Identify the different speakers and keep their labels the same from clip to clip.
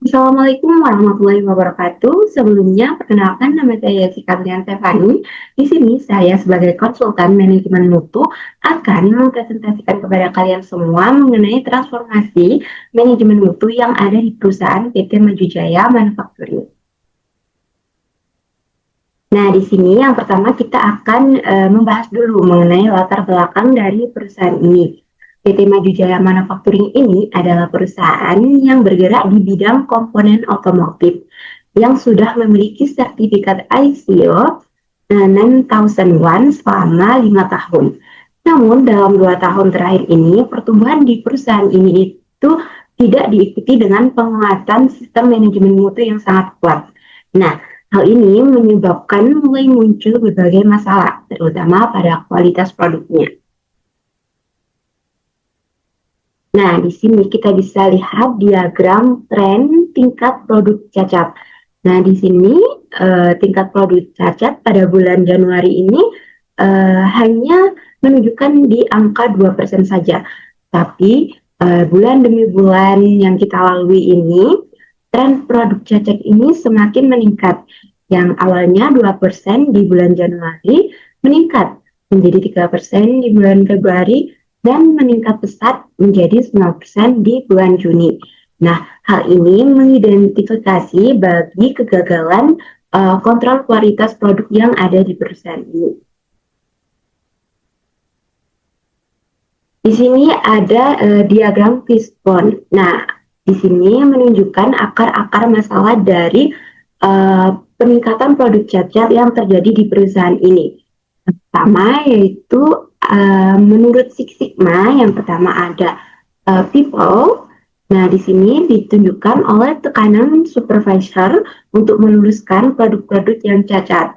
Speaker 1: Assalamualaikum warahmatullahi wabarakatuh. Sebelumnya, perkenalkan nama saya Sikadrian Stefani. Di sini saya sebagai konsultan manajemen mutu akan mempresentasikan kepada kalian semua mengenai transformasi manajemen mutu yang ada di perusahaan PT Maju Jaya Manufacturing. Nah, di sini yang pertama kita akan membahas dulu mengenai latar belakang dari perusahaan ini. PT Maju Jaya Manufacturing ini adalah perusahaan yang bergerak di bidang komponen otomotif yang sudah memiliki sertifikat ISO 9001 selama 5 tahun. Namun dalam 2 tahun terakhir ini, pertumbuhan di perusahaan ini itu tidak diikuti dengan penguatan sistem manajemen mutu yang sangat kuat. Nah, hal ini menyebabkan mulai muncul berbagai masalah, terutama pada kualitas produknya. Nah, di sini kita bisa lihat diagram tren tingkat produk cacat. Nah, di sini tingkat produk cacat pada bulan Januari ini hanya menunjukkan di angka 2% saja. Tapi bulan demi bulan yang kita lalui ini, tren produk cacat ini semakin meningkat. Yang awalnya 2% di bulan Januari meningkat menjadi 3% di bulan Februari dan meningkat pesat menjadi 9% di bulan Juni. Nah, hal ini mengidentifikasi bagi kegagalan kontrol kualitas produk yang ada di perusahaan ini. Di sini ada diagram fishbone. Nah, di sini menunjukkan akar-akar masalah dari peningkatan produk cacat yang terjadi di perusahaan ini. Pertama yaitu menurut Six Sigma yang pertama ada people. Nah, di sini ditunjukkan oleh tekanan supervisor untuk meluruskan produk-produk yang cacat.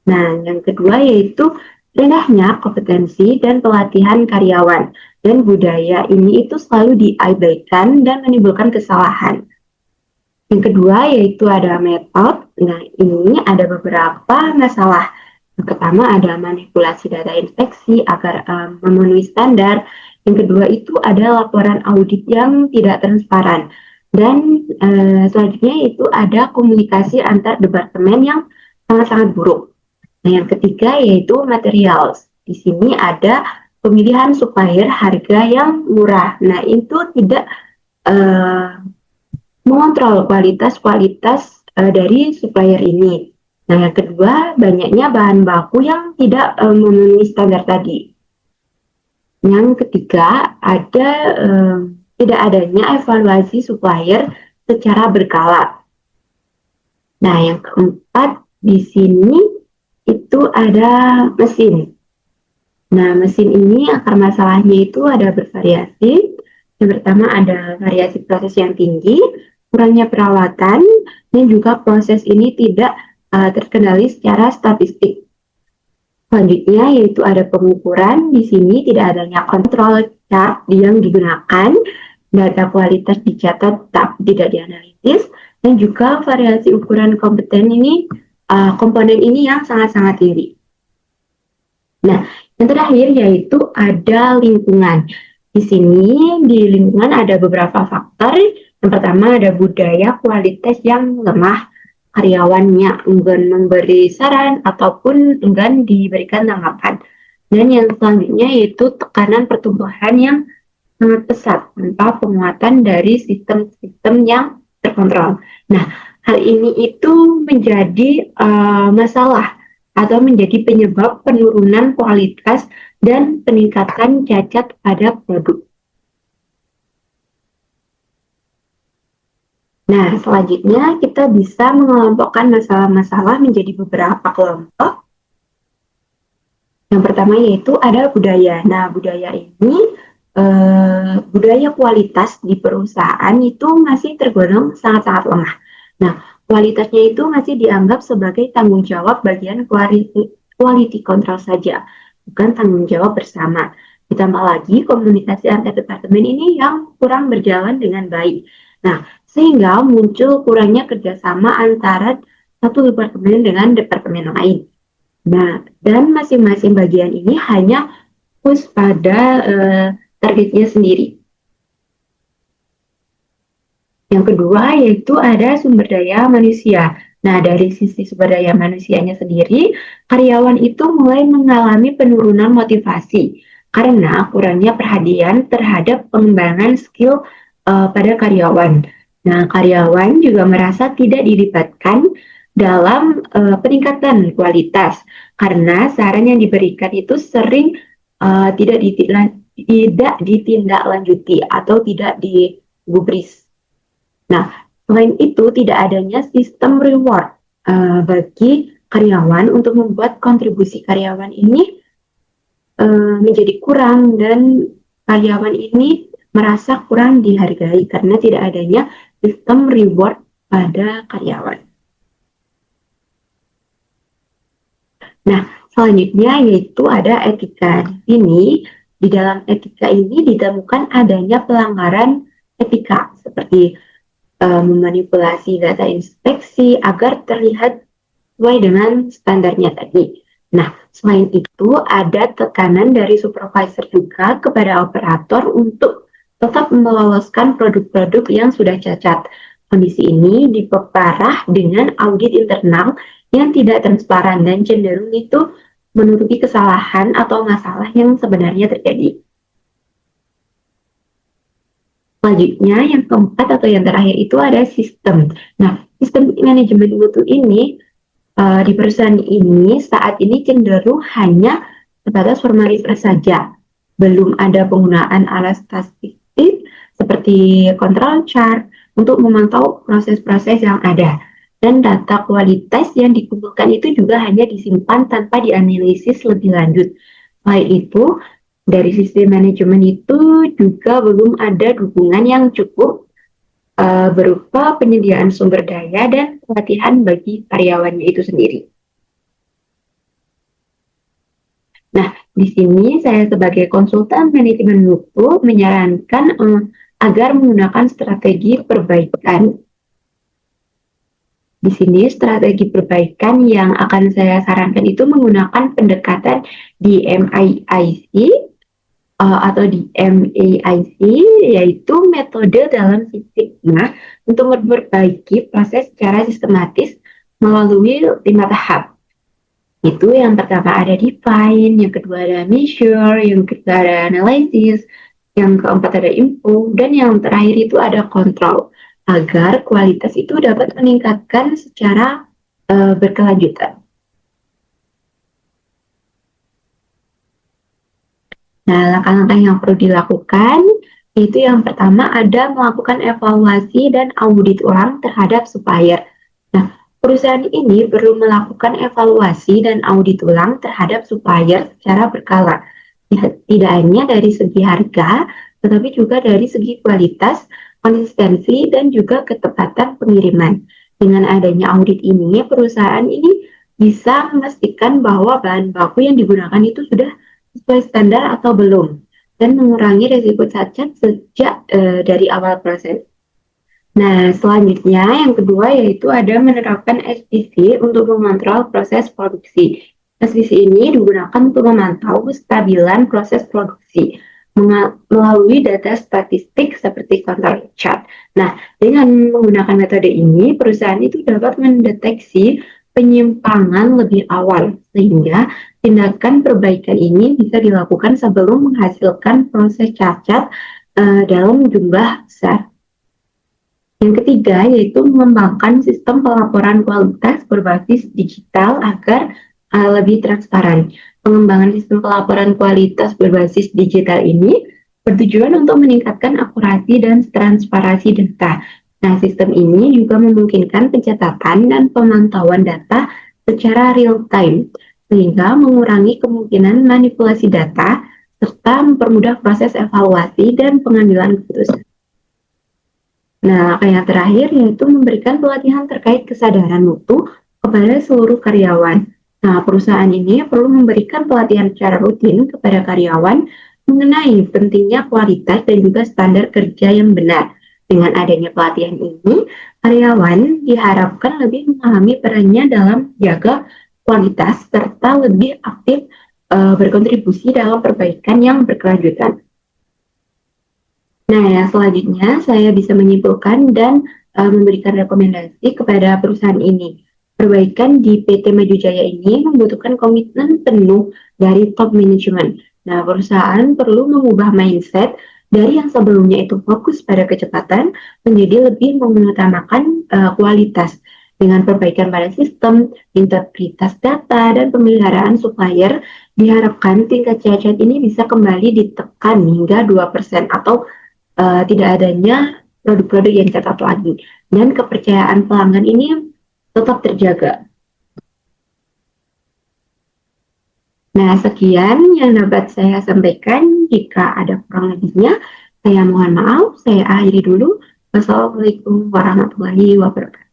Speaker 1: Nah, yang kedua yaitu rendahnya kompetensi dan pelatihan karyawan. Dan budaya ini itu selalu diabaikan dan menimbulkan kesalahan. Yang kedua yaitu ada metode. Nah, ini ada beberapa masalah. Yang pertama ada manipulasi data inspeksi agar memenuhi standar. Yang kedua itu ada laporan audit yang tidak transparan. Dan selanjutnya itu ada komunikasi antar departemen yang sangat-sangat buruk. Nah, yang ketiga yaitu materials. Di sini ada pemilihan supplier harga yang murah. Nah, itu tidak mengontrol kualitas dari supplier ini. Nah, yang kedua, banyaknya bahan baku yang tidak memenuhi standar tadi. Yang ketiga, ada tidak adanya evaluasi supplier secara berkala. Nah, yang keempat, di sini itu ada mesin. Nah, mesin ini akar masalahnya itu ada bervariasi. Yang pertama ada variasi proses yang tinggi, kurangnya perawatan, dan juga proses ini tidak terkendali secara statistik. Selanjutnya yaitu ada pengukuran. Di sini tidak adanya kontrol chart yang digunakan, data kualitas dicatat tapi tidak dianalisis, dan juga variasi ukuran komponen ini yang sangat-sangat tinggi. Nah, yang terakhir yaitu ada lingkungan. Di sini di lingkungan ada beberapa faktor. Yang pertama ada budaya kualitas yang lemah, karyawannya enggan memberi saran ataupun enggan diberikan tanggapan. Dan yang selanjutnya yaitu tekanan pertumbuhan yang sangat pesat tanpa penguatan dari sistem-sistem yang terkontrol. Nah, hal ini itu menjadi masalah atau menjadi penyebab penurunan kualitas dan peningkatan cacat pada produk. Nah, selanjutnya kita bisa mengelompokkan masalah-masalah menjadi beberapa kelompok. Yang pertama yaitu ada budaya. Nah, budaya ini budaya kualitas di perusahaan itu masih tergolong sangat-sangat lemah. Nah, kualitasnya itu masih dianggap sebagai tanggung jawab bagian quality control saja, bukan tanggung jawab bersama. Ditambah lagi komunikasi antar departemen ini yang kurang berjalan dengan baik. Nah, sehingga muncul kurangnya kerjasama antara satu departemen dengan departemen lain. Nah, dan masing-masing bagian ini hanya fokus pada, uh, targetnya sendiri. Nah, yang terakhir yaitu ada kesenjangan. Nah, di sini ada beberapa faktor. Yang pertama ada budaya. Nah, budaya ini masih tergolong sangat-sangat lemah. Nah, kualitasnya itu masih dianggap sebagai tanggung jawab bagian quality control saja, bukan tanggung jawab bersama. Ditambah lagi komunikasi antar departemen ini yang kurang berjalan dengan baik. Nah, dan masing-masing bagian ini hanya fokus pada Yang kedua yaitu ada sumber daya manusia. Nah, dari sisi sumber daya manusianya sendiri, karyawan itu mulai mengalami penurunan motivasi karena kurangnya perhatian terhadap pengembangan skill pada karyawan. Nah, karyawan juga merasa tidak dilibatkan dalam peningkatan kualitas karena saran yang diberikan itu sering tidak ditindaklanjuti atau tidak digubris. Nah, selain itu tidak adanya sistem reward bagi karyawan untuk membuat kontribusi karyawan ini menjadi kurang dan karyawan ini merasa kurang dihargai karena tidak adanya sistem reward pada karyawan. Nah, selanjutnya yaitu ada etika. Di dalam etika ini ditemukan adanya pelanggaran etika seperti memanipulasi data inspeksi agar terlihat sesuai dengan standarnya tadi. Nah, selain itu ada tekanan dari supervisor juga kepada operator untuk tetap meloloskan produk-produk yang sudah cacat. Kondisi ini diperparah dengan audit internal yang tidak transparan dan cenderung itu menutupi kesalahan atau masalah yang sebenarnya terjadi. Selanjutnya, yang keempat atau yang terakhir itu ada sistem. Nah, sistem manajemen mutu ini di perusahaan ini saat ini cenderung hanya sebatas formalitas saja. Belum ada penggunaan alat statistik seperti control chart untuk memantau proses-proses yang ada. Dan data kualitas yang dikumpulkan itu juga hanya disimpan tanpa dianalisis lebih lanjut. Selain itu, dari sisi manajemen itu juga belum ada dukungan yang cukup berupa penyediaan sumber daya dan pelatihan bagi karyawannya itu sendiri. Nah, di sini saya sebagai konsultan manajemen mutu menyarankan agar menggunakan strategi perbaikan. Di sini strategi perbaikan yang akan saya sarankan itu menggunakan pendekatan di MIIC atau di MAIC, yaitu metode dalam Six Sigma untuk memperbaiki proses secara sistematis melalui 5 tahap. Itu yang pertama ada define, yang kedua ada measure, yang ketiga ada analysis, yang keempat ada improve, dan yang terakhir itu ada control, agar kualitas itu dapat meningkatkan secara berkelanjutan. Nah, langkah-langkah yang perlu dilakukan itu yang pertama ada melakukan evaluasi dan audit ulang terhadap supplier. Nah, perusahaan ini perlu melakukan evaluasi dan audit ulang terhadap supplier secara berkala. Tidak hanya dari segi harga, tetapi juga dari segi kualitas, konsistensi, dan juga ketepatan pengiriman. Dengan adanya audit ini, perusahaan ini bisa memastikan bahwa bahan baku yang digunakan itu sudah sesuai standar atau belum, dan mengurangi risiko cacat sejak dari awal proses. Nah, selanjutnya yang kedua yaitu ada menerapkan SPC untuk mengontrol proses produksi. SPC ini digunakan untuk memantau kestabilan proses produksi melalui data statistik seperti control chart. Nah, dengan menggunakan metode ini, perusahaan itu dapat mendeteksi penyimpangan lebih awal, sehingga tindakan perbaikan ini bisa dilakukan sebelum menghasilkan proses cacat dalam jumlah besar. Yang ketiga yaitu mengembangkan sistem pelaporan kualitas berbasis digital agar lebih transparan. Pengembangan sistem pelaporan kualitas berbasis digital ini bertujuan untuk meningkatkan akurasi dan transparansi data. Nah, sistem ini juga memungkinkan pencatatan dan pemantauan data secara real time, sehingga mengurangi kemungkinan manipulasi data serta mempermudah proses evaluasi dan pengambilan keputusan. Nah, yang terakhir yaitu memberikan pelatihan terkait kesadaran mutu kepada seluruh karyawan. Nah, perusahaan ini perlu memberikan pelatihan secara rutin kepada karyawan mengenai pentingnya kualitas dan juga standar kerja yang benar. Dengan adanya pelatihan ini, karyawan diharapkan lebih memahami perannya dalam jaga kualitas serta lebih aktif berkontribusi dalam perbaikan yang berkelanjutan. Nah, yang selanjutnya saya bisa menyimpulkan dan memberikan rekomendasi kepada perusahaan ini. Perbaikan di PT Maju Jaya ini membutuhkan komitmen penuh dari top manajemen. Nah, perusahaan perlu mengubah mindset dari yang sebelumnya itu fokus pada kecepatan menjadi lebih mengutamakan kualitas dengan perbaikan pada sistem, integritas data, dan pemeliharaan supplier. Diharapkan tingkat cacat ini bisa kembali ditekan hingga 2% atau tidak adanya produk-produk yang catat lagi dan kepercayaan pelanggan ini tetap terjaga. Nah, sekian yang dapat saya sampaikan. Jika ada kurang lebihnya, saya mohon maaf. Saya akhiri dulu. Wassalamualaikum warahmatullahi wabarakatuh.